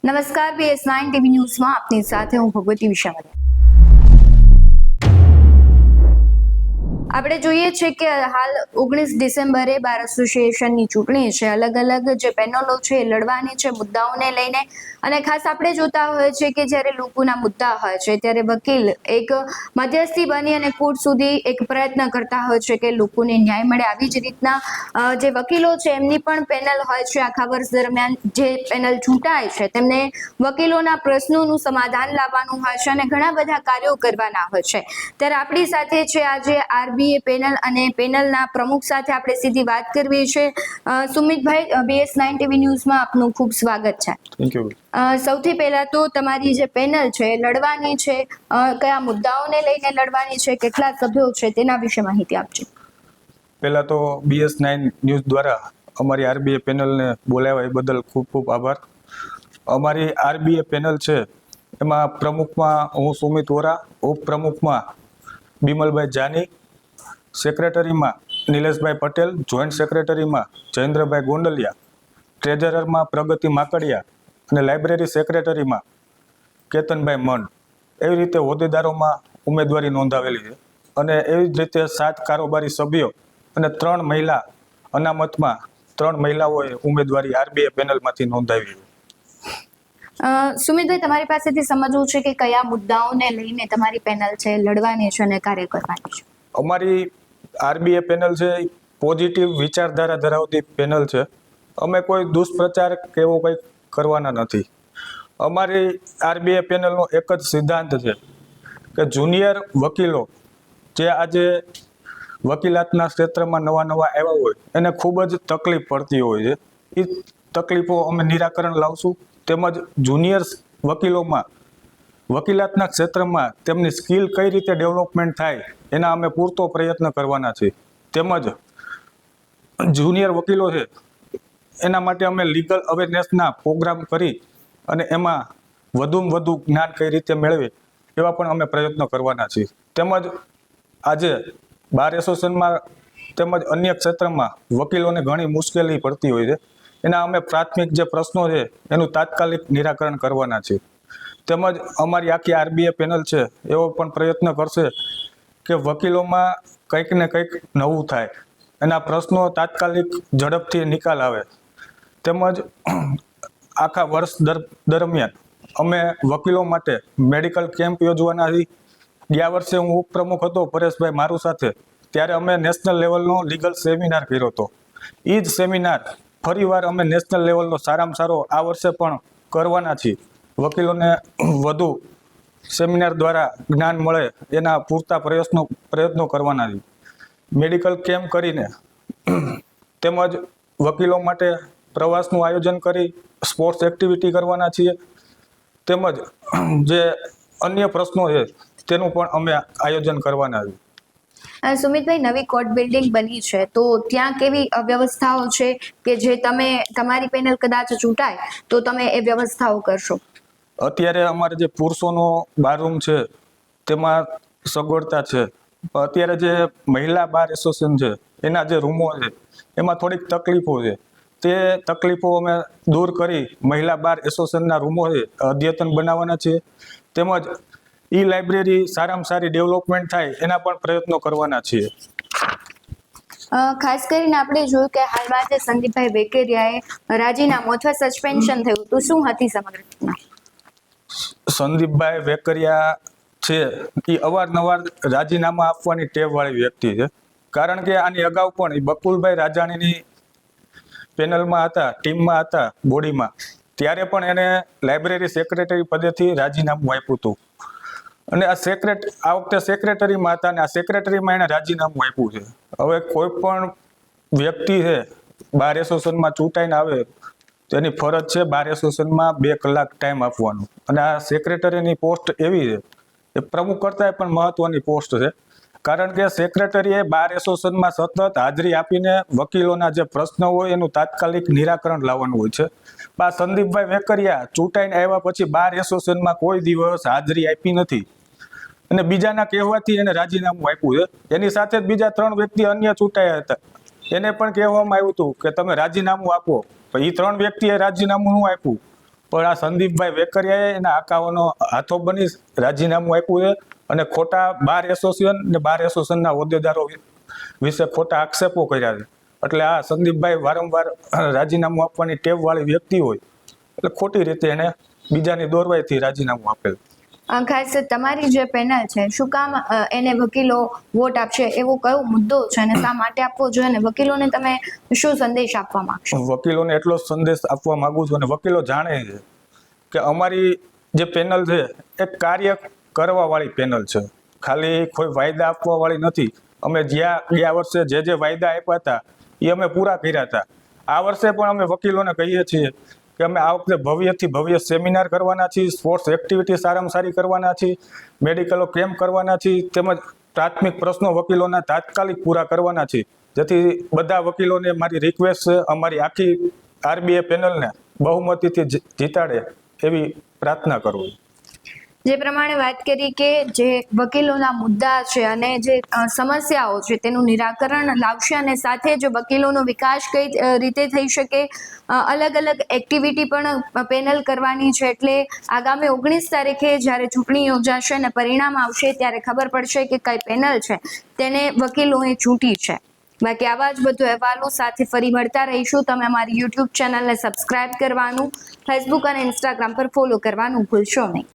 નમસ્કાર, BS9 TV ન્યૂઝમાં આપની સાથે હું ભગવતી વિશાવદિયા। આપણે જોઈએ છે કે હાલ 19 ડિસેમ્બરે બાર એસોસિએશનની ચૂંટણી છે। અલગ અલગ જે પેનલો છે એ લડવાની છે મુદ્દાઓને લઈને, અને ખાસ આપણે જોતા હોય છે કે જ્યારે લોકોના મુદ્દા હોય છે ત્યારે વકીલ એક મધ્યસ્થી બની અને કોર્ટ સુધી એક પ્રયત્ન કરતા હોય છે કે લોકોને ન્યાય મળે। આવી જ રીતના જે વકીલો છે એમની પણ પેનલ હોય છે। આખા વર્ષ દરમિયાન જે પેનલ ચૂંટાય છે તેમને વકીલોના પ્રશ્નોનું સમાધાન લાવવાનું હોય છે અને ઘણા બધા કાર્યો કરવાના હોય છે। ત્યારે આપણી સાથે છે આજે આરબીએ પેનલ અને પેનલના પ્રમુખ સાથે આપણે સીધી વાત કરવી છે। સુમિતભાઈ, BS9 ટીવી ન્યૂઝમાં આપનું ખૂબ સ્વાગત છે। Thank you. સૌથી પહેલા તો તમારી જે પેનલ છે લડવાની છે, કયા મુદ્દાઓને લઈને લડવાની છે, કેટલા સભ્યો છે, તેના વિશે માહિતી આપજો। પહેલા તો BS9 ન્યૂઝ દ્વારા અમારી આરબીએ પેનલને બોલાવ્યા એ બદલ ખૂબ ખૂબ આભાર। અમારી આરબીએ પેનલ છે એમાં પ્રમુખમાં હું સુમિત વોરા, ઉપપ્રમુખમાં બિમલભાઈ જાની, સેક્રેટરીમાં નિલેશભાઈ પટેલ, જોઈન્ટ સેક્રેટરીમાં જયેન્દ્રભાઈ ગોંડલિયા, ટ્રેઝરરમાં પ્રગતિ માકડિયા અને લાઇબ્રેરી સેક્રેટરીમાં કેતનભાઈ મન, એવી રીતે હોદ્દેદારોમાં ઉમેદવારી નોંધાવેલી છે। અને એવી જ રીતે 7 કારોબારી સભ્યો અને 3 મહિલા અનામતમાં 3 મહિલાઓએ ઉમેદવારી આરબીએ પેનલમાંથી નોંધાવી છે। સુમિતભાઈ, તમારી પાસેથી સમજવું છે કે કયા મુદ્દાઓને લઈને તમારી પેનલ છે લડવાની છે અને કાર્ય કરવાની છે। અમારી આરબીએ પેનલ છે પોઝિટિવ વિચારધારા ધરાવતી પેનલ છે। અમે કોઈ દુષ્પ્રચાર કે એવો કંઈ કરવાના નથી। અમારી આરબીએ પેનલનો એક જ સિદ્ધાંત છે કે જુનિયર વકીલો જે આજે વકીલાતના ક્ષેત્રમાં નવા આવ્યા હોય એને ખૂબ જ તકલીફ પડતી હોય છે। એ તકલીફો અમે નિરાકરણ લાવશું, તેમજ જુનિયર વકીલોમાં વકીલાતના ક્ષેત્રમાં તેમની સ્કિલ કઈ રીતે ડેવલપમેન્ટ થાય એના અમે પૂરતો પ્રયત્ન કરવાના છીએ। તેમજ જુનિયર વકીલો છે એના માટે અમે લીગલ અવેરનેસના પ્રોગ્રામ કરી અને એમાં વધુમાં વધુ જ્ઞાન કઈ રીતે મેળવે એવા પણ અમે પ્રયત્નો કરવાના છીએ। તેમજ આજે બાર એસોસિએશનમાં તેમજ અન્ય ક્ષેત્રમાં વકીલોને ઘણી મુશ્કેલી પડતી હોય છે, એના અમે પ્રાથમિક જે પ્રશ્નો છે એનું તાત્કાલિક નિરાકરણ કરવાના છીએ। તેમજ અમારી આખી આરબીએ પેનલ છે એવો પણ પ્રયત્ન કરશે કે વકીલોમાં કંઈક ને કંઈક નવું થાય, એના પ્રશ્નો તાત્કાલિક ઝડપથી નિકાલ આવે। તેમજ આખા વર્ષ દરમિયાન અમે વકીલો માટે મેડિકલ કેમ્પ યોજવાના છીએ। ગયા વર્ષે હું ઉપપ્રમુખ હતો પરેશભાઈ મારું સાથે, ત્યારે અમે નેશનલ લેવલનો લીગલ સેમિનાર કર્યો હતો। એ જ સેમિનાર ફરીવાર અમે નેશનલ લેવલનો સારામાં સારો આ વર્ષે પણ કરવાના છીએ। વકીલોને વધુ સેમિનાર દ્વારા જ્ઞાન મળે એના પૂરતા પ્રયત્નો કરવાના છે। મેડિકલ કેમ્પ કરીને તેમજ વકીલો માટે પ્રવાસનું આયોજન કરી સ્પોર્ટ્સ એક્ટિવિટી કરવાના છીએ। તેમજ જે અન્ય પ્રશ્નો છે તેનું પણ અમે આયોજન કરવાના છે। સુમિતભાઈ, નવી કોર્ટ બિલ્ડિંગ બની છે તો ત્યાં કેવી વ્યવસ્થાઓ છે કે જે તમે તમારી પેનલ કદાચ ચૂંટાય તો તમે એ વ્યવસ્થાઓ કરશો? અત્યારે અમારે જે પુરુષોનો બારરૂમ છે તેમાં સગવડતા છે। અત્યારે જે મહિલા બાર એસોસિએશન છે એના જે રૂમો છે એમાં થોડીક તકલીફો છે, તે તકલીફો અમે દૂર કરી મહિલા બાર એસોસિએશનના રૂમો છે અદ્યતન બનાવવાના છે। તેમજ ઈ લાઇબ્રેરી સારામાં સારી ડેવલપમેન્ટ થાય એના પણ પ્રયત્નો કરવાના છીએ। ખાસ કરીને આપણે જોયું કે હાલમાં જે સંદીપભાઈ વેકરિયાએ રાજીનામું અથવા સસ્પેન્શન થયું તો શું હતી સમગ્ર ઘટના? સંદીપભાઈ વેકરિયા છે એ અવારનવાર રાજીનામા આપવાની ટેવવાળી વ્યક્તિ છે। કારણ કે આની અગાઉ પણ એ બકુલભાઈ રાજાણીની પેનલમાં હતા, ટીમમાં હતા, બોડીમાં, ત્યારે પણ એને લાઇબ્રેરી સેક્રેટરી પદેથી રાજીનામું આપ્યું હતું। અને આ વખતે સેક્રેટરીમાં હતા અને આ સેક્રેટરીમાં એને રાજીનામું આપ્યું છે। હવે કોઈ પણ વ્યક્તિ છે બાર એસોસિએશનમાં ચૂંટાઈને આવે તેની ફરજ છે બાર એસોસિએશનમાં 2 કલાક ટાઈમ આપવાનો। અને આ સેક્રેટરીની પોસ્ટ એવી છે એ પ્રમુખ કરતાં પણ મહત્વની પોસ્ટ છે। કારણ કે સેક્રેટરીએ બાર એસોસિએશનમાં સતત હાજરી આપીને વકીલોના જે પ્રશ્નો હોય એનું તાત્કાલિક નિરાકરણ લાવવાનું હોય છે। આ સંદીપભાઈ વેકરિયા ચૂંટાઈને આવ્યા પછી બાર એસોસિએશનમાં કોઈ દિવસ હાજરી આપી નથી અને બીજાના કહેવાથી એને રાજીનામું આપ્યું છે। એની સાથે જ બીજા 3 વ્યક્તિ અન્ય ચૂંટાયા હતા, એને પણ કહેવામાં આવ્યું હતું કે તમે રાજીનામું આપો, પણ એ 3 વ્યક્તિએ રાજીનામું ન આપ્યું। પણ આ સંદીપભાઈ વેકરિયાએ એના આકાઓનો હાથો બની રાજીનામું આપ્યું છે અને ખોટા બાર એસોસિએશન ને બાર એસોસિએશનના હોદ્દેદારો વિશે ખોટા આક્ષેપો કર્યા છે. એટલે આ સંદીપભાઈ વારંવાર રાજીનામું આપવાની ટેવવાળી વ્યક્તિ હોય એટલે ખોટી રીતે એને બીજાની દોરવાઈથી રાજીનામું આપેલ. ખાસ તમારી જે પેનલ છે શું કામ એને વકીલો વોટ આપશે એવો કયો મુદ્દો છે અને શા માટે આપવો જોઈએ અને વકીલોને તમે શું સંદેશ આપવા માંગશો? વકીલોને એટલો જ સંદેશ આપવા માંગુ છું અને વકીલો જાણે છે કે અમારી જે પેનલ છે એ કાર્ય કરવા વાળી પેનલ છે, ખાલી કોઈ વાયદા આપવા વાળી નથી. અમે ગયા વર્ષે જે વાયદા આપ્યા હતા એ અમે પૂરા કર્યા હતા. આ વર્ષે પણ અમે વકીલોને કહીએ છીએ કે અમે આ વખતે ભવ્યથી ભવ્ય સેમિનાર કરવાના છીએ, સ્પોર્ટ્સ એક્ટિવિટી સારામાં સારી કરવાના છીએ, મેડિકલો કેમ્પ કરવાના છીએ, તેમજ પ્રાથમિક પ્રશ્નો વકીલોના તાત્કાલિક પૂરા કરવાના છીએ, જેથી બધા વકીલોને મારી રિક્વેસ્ટ છે અમારી આખી આરબીએ પેનલને બહુમતીથી જીતાડે એવી પ્રાર્થના કરું. જે પ્રમાણે વાત કરી કે જે વકીલોના મુદ્દા છે અને જે સમસ્યાઓ છે તેનું નિરાકરણ લાવશે અને સાથે જ વકીલોનો વિકાસ કઈ રીતે થઈ શકે, અલગ અલગ એક્ટિવિટી પણ પેનલ કરવાની છે. એટલે આગામી 19 તારીખે જ્યારે ચૂંટણી યોજાશે અને પરિણામ આવશે ત્યારે ખબર પડશે કે કઈ પેનલ છે તેને વકીલોએ ચૂંટી છે. બાકી આવા જ બધું અહેવાલો સાથે ફરી મળતા રહીશું. તમે અમારી યુટ્યુબ ચેનલને સબસ્ક્રાઇબ કરવાનું, ફેસબુક અને ઇન્સ્ટાગ્રામ પર ફોલો કરવાનું ભૂલશો નહીં.